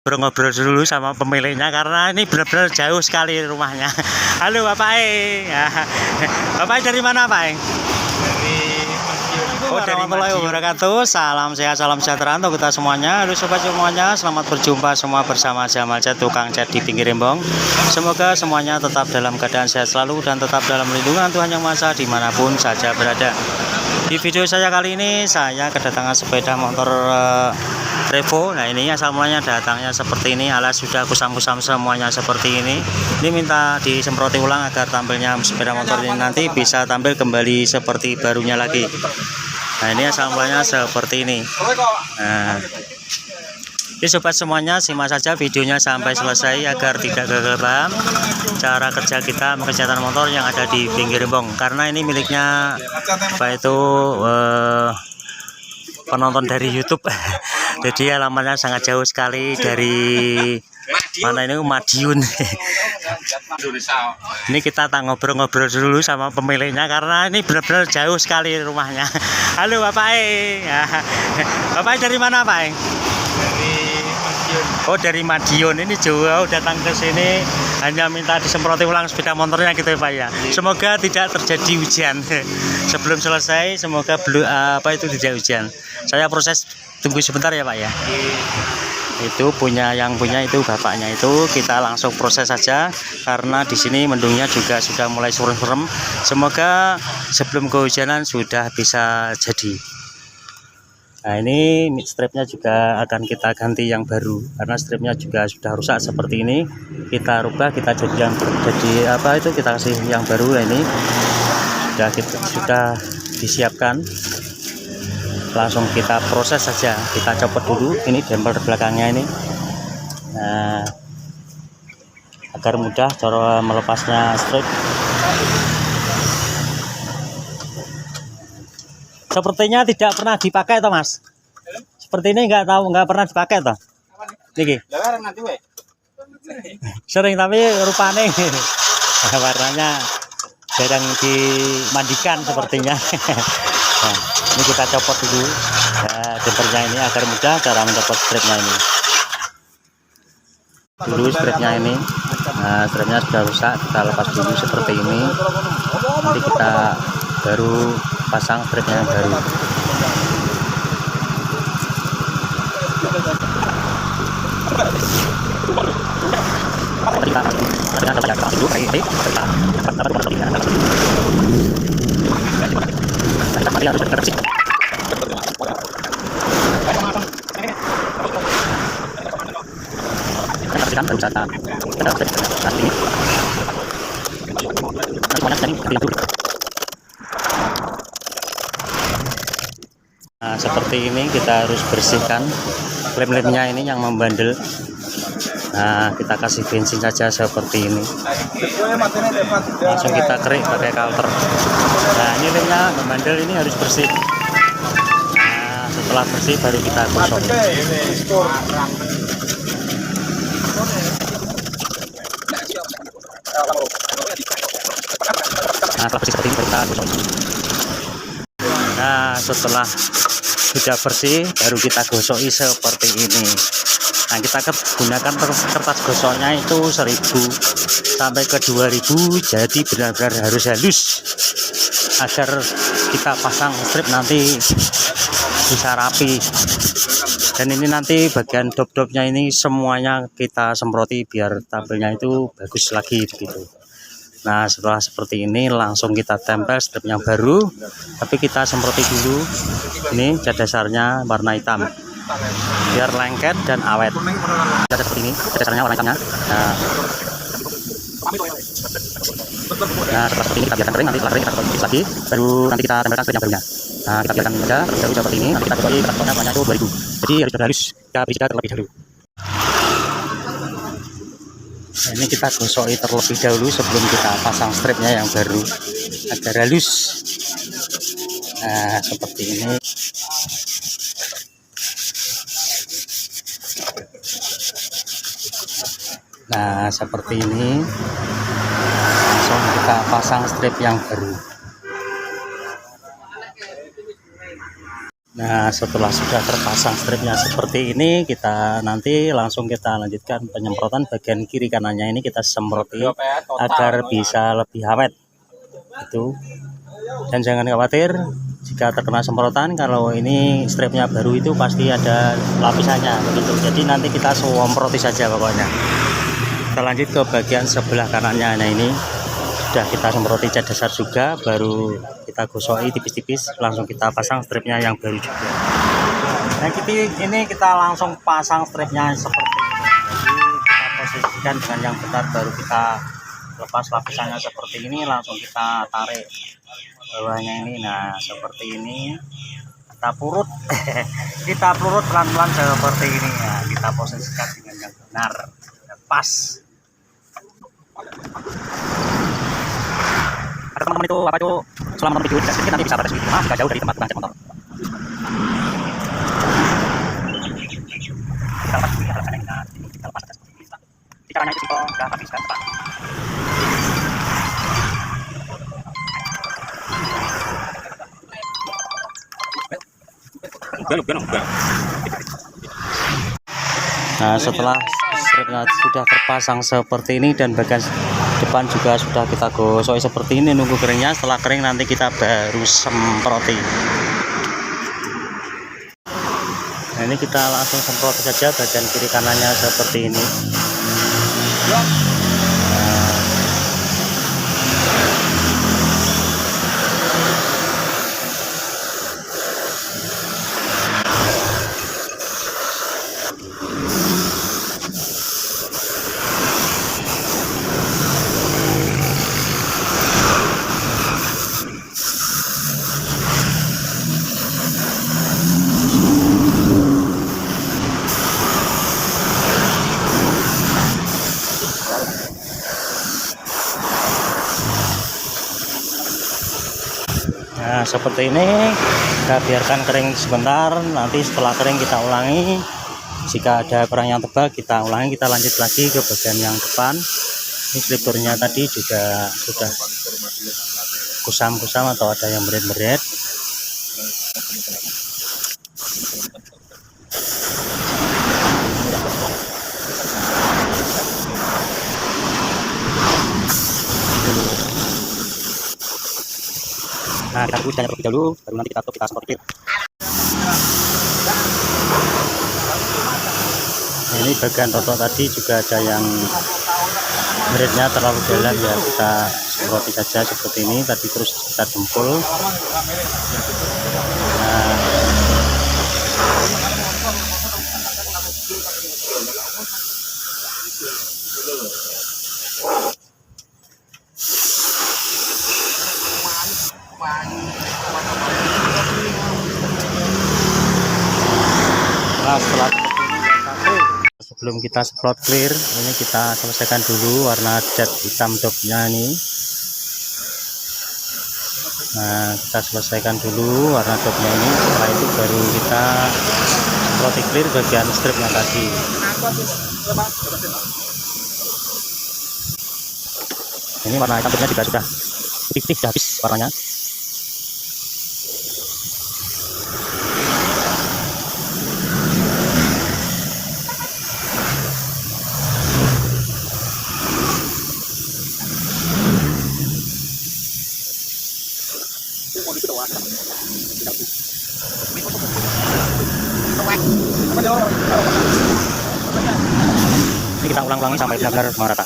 ngobrol dulu sama pemiliknya karena ini benar-benar jauh sekali rumahnya. Halo Bapak Bapak dari mana Pak dari Warahmatullahi wabarakatuh. Salam sehat, salam sejahtera untuk kita semuanya. Halo sobat semuanya, selamat berjumpa semua bersama Jamal Cat, tukang cat di pinggir Rembong. Semoga semuanya tetap dalam keadaan sehat selalu dan tetap dalam lindungan Tuhan Yang Maha Esa dimanapun saja berada. Di video saya kali ini saya kedatangan sepeda motor Revo. Nah ini asal mulanya datangnya seperti ini, alas sudah kusam-kusam semuanya seperti ini. Ini minta disemproti ulang agar tampilnya sepeda motor ini nanti bisa tampil kembali seperti barunya lagi. Nah ini asal mulanya seperti ini. Nah, jadi sobat semuanya simak saja videonya sampai selesai agar tidak gagal paham cara kerja kita mengerjakan motor yang ada di pinggir Rembong, karena ini miliknya apa itu penonton dari YouTube. Jadi alamatnya sangat jauh sekali dari mana ini, Madiun. Ini kita ngobrol-ngobrol dulu sama pemiliknya karena ini benar-benar jauh sekali rumahnya. Halo Bapak Bapak dari mana Pak Oh dari Madiun, ini jauh datang ke sini hanya minta disemproti ulang sepeda motornya gitu ya Pak ya. Semoga tidak terjadi hujan. Sebelum selesai semoga tidak hujan. Saya proses tunggu sebentar ya Pak ya. Itu yang punya itu bapaknya, itu kita langsung proses saja karena di sini mendungnya juga sudah mulai surem-surem. Semoga sebelum kehujanan sudah bisa jadi. Nah ini stripnya juga akan kita ganti yang baru karena stripnya juga sudah rusak seperti ini. Kita rubah, kita jadi kita kasih yang baru. Nah, ini sudah disiapkan. Langsung kita proses saja, kita copot dulu ini dempel belakangnya ini. Nah, agar mudah cara melepasnya strip. Sepertinya tidak pernah dipakai toh Mas. Seperti ini nggak pernah dipakai toh. Niki. Sering tapi rupanya warnanya jarang dimandikan sepertinya. Nah, ini kita copot dulu jempernya ini agar mudah cara mencopot stripnya ini. Dulu stripnya ini, nah stripnya sudah rusak, kita lepas dulu seperti ini. Nanti kita baru pasang stripnya yang baru. Nah, seperti ini kita harus bersihkan lem-lemnya ini yang membandel. Nah, kita kasih bensin saja seperti ini. Langsung kita kerik pakai kalter. Nah, ini lemnya membandel, ini harus bersih. Nah, setelah bersih baru kita gosok. Nah, setelah bersih seperti ini baru kita gosok. Nah, setelah sudah bersih baru kita gosoki seperti ini. Nah, kita gunakan kertas gosoknya itu 1000 sampai ke 2000, jadi benar-benar harus halus agar kita pasang strip nanti bisa rapi. Dan ini nanti bagian dop-dopnya ini semuanya kita semproti biar tampilnya itu bagus lagi begitu. Nah, setelah seperti ini langsung kita tempel strip yang baru, tapi kita semproti dulu. Ini cat dasarnya warna hitam biar lengket dan awet. Cat seperti ini cat dasarnya warna hitamnya. Nah, setelah seperti ini kita biarkan kering, nanti setelah kering kita tulis lagi, baru nanti kita tempelkan strip yang barunya. Nah, kita biarkan saja baru seperti ini, nanti kita coba kertasnya banyak itu 2000, jadi harus halus, kita beri jeda terlebih dahulu. Nah, ini kita gosoki terlebih dahulu sebelum kita pasang stripnya yang baru agar halus. Nah, seperti ini. Nah, seperti ini. Langsung kita pasang strip yang baru. Nah, setelah sudah terpasang stripnya seperti ini, kita nanti langsung kita lanjutkan penyemprotan bagian kiri kanannya ini kita semproti agar bisa lebih awet. Itu. Dan jangan khawatir jika terkena semprotan, kalau ini stripnya baru itu pasti ada lapisannya begitu. Jadi nanti kita semproti saja pokoknya. Kita lanjut ke bagian sebelah kanannya. Nah, ini sudah kita semproti cat dasar juga, baru kita gosoi tipis-tipis, langsung kita pasang stripnya yang baru juga. Nah, ini kita langsung pasang stripnya seperti ini. Jadi kita posisikan dengan yang benar, baru kita lepas lapisannya seperti ini, langsung kita tarik bawahnya ini. Nah, seperti ini kita purut kita purut pelan-pelan seperti ini. Nah, kita posisikan dengan yang benar, pas. Ada teman-teman itu apa itu selama menonton video tidak sedikit nanti bisa pada sini rumah, jika jauh dari tempat tukang cat motor. Kita lepas dulu ya, kita lepas aja seperti ini. Jadi caranya itu simpel, sudah habiskan depan. Nah, setelah stripnya sudah terpasang seperti ini dan bagian depan juga sudah kita gosok seperti ini, nunggu keringnya. Setelah kering nanti kita baru semproti. Nah, ini kita langsung semprot saja bagian kiri kanannya seperti ini. Nah, seperti ini kita biarkan kering sebentar, nanti setelah kering kita ulangi. Jika ada kurang yang tebal kita ulangi, kita lanjut lagi ke bagian yang depan. Ini slipernya tadi juga sudah kusam-kusam atau ada yang meret-meret. Nah, kita tunggu terlebih dahulu, baru nanti kita tutup, kita semprot. Nah, ini bagian rotor tadi juga ada yang meretnya terlalu dalam ya, kita semproti saja seperti ini. Tadi terus kita jempol. Nah, setelah sebelum kita semprot clear, ini kita selesaikan dulu warna cat hitam jobnya ini. Nah, kita selesaikan dulu warna jobnya ini. Setelah itu baru kita semprot clear bagian stripnya tadi. Ini warna hitam jobnya juga sudah putih, sudah habis warnanya. Ini kita ulang-ulangi sampai benar-benar merata.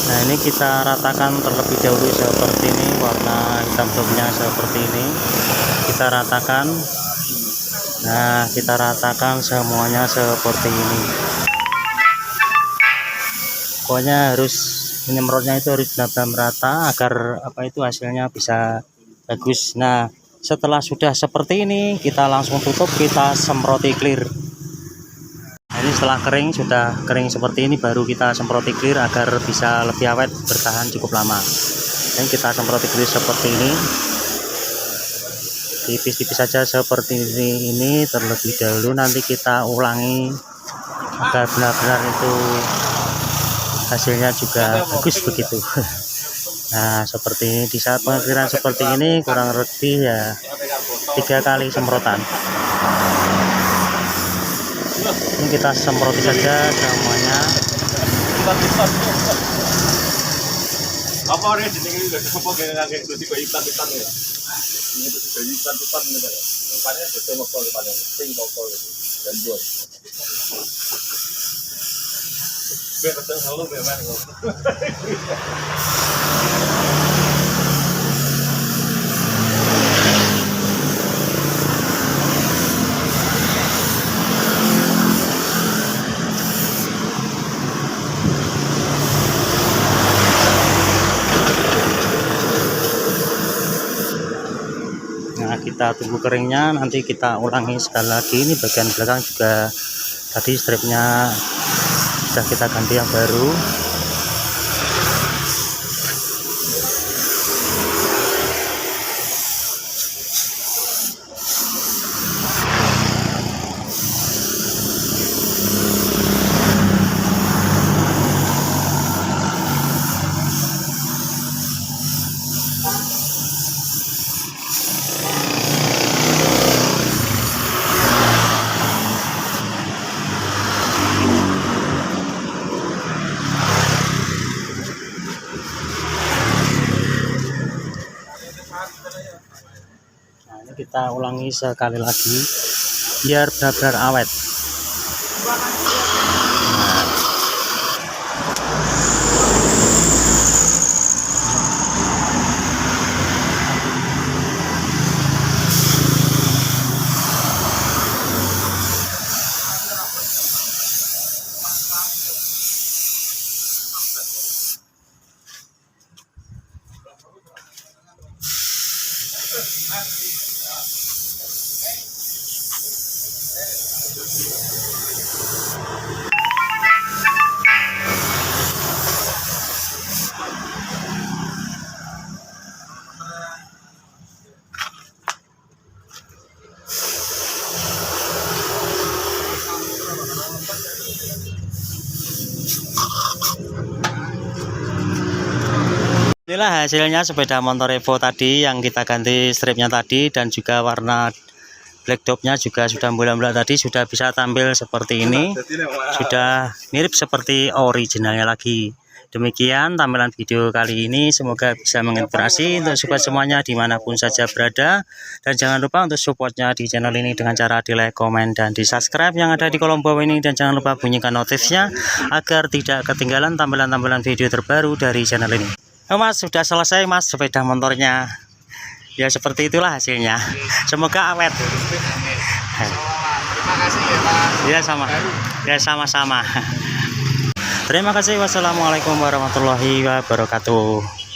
Nah, ini kita ratakan terlebih dahulu seperti ini, warna hitam jobnya seperti ini. Kita ratakan. Nah, kita ratakan semuanya seperti ini. Pokoknya harus menyemprotnya itu harus benar-benar merata agar apa itu hasilnya bisa bagus. Nah, setelah sudah seperti ini kita langsung tutup, kita semproti clear. Nah, ini setelah kering, sudah kering seperti ini baru kita semproti clear agar bisa lebih awet, bertahan cukup lama. Dan kita semproti clear seperti ini, tipis-tipis saja seperti ini terlebih dahulu. Nanti kita ulangi agar benar-benar itu hasilnya juga bagus begitu. Nah, seperti ini, di saat pengakhiran seperti ini kurang lebih ya 3 kali semprotan. Ini kita semproti saja semuanya. Apa ini jenenge lho, apa ngangge tiba ikan-ikan ya. Ini itu sudah ikan-ikan ini kan. Rupanya betul mokol rupanya. Sing mokol itu. Dan buat. Biar ketemu halo memang kok. Nah, kita tunggu keringnya, nanti kita ulangi sekali lagi. Ini bagian belakang juga tadi stripnya sudah kita ganti yang baru. Nah, ini kita ulangi sekali lagi biar benar-benar awet. Inilah hasilnya sepeda motor Evo tadi yang kita ganti stripnya tadi, dan juga warna black topnya juga sudah bulan-bulan tadi sudah bisa tampil seperti ini, sudah mirip seperti originalnya lagi. Demikian tampilan video kali ini, semoga bisa menginspirasi untuk sobat semuanya dimanapun saja berada, dan jangan lupa untuk supportnya di channel ini dengan cara di like, komen, dan di subscribe yang ada di kolom bawah ini, dan jangan lupa bunyikan notifnya agar tidak ketinggalan tampilan-tampilan video terbaru dari channel ini. Oh, Mas, sudah selesai Mas sepeda motornya. Ya seperti itulah hasilnya. Semoga awet. Terima kasih ya Pak. Ya sama. Ya sama-sama. Terima kasih. Wassalamualaikum warahmatullahi wabarakatuh.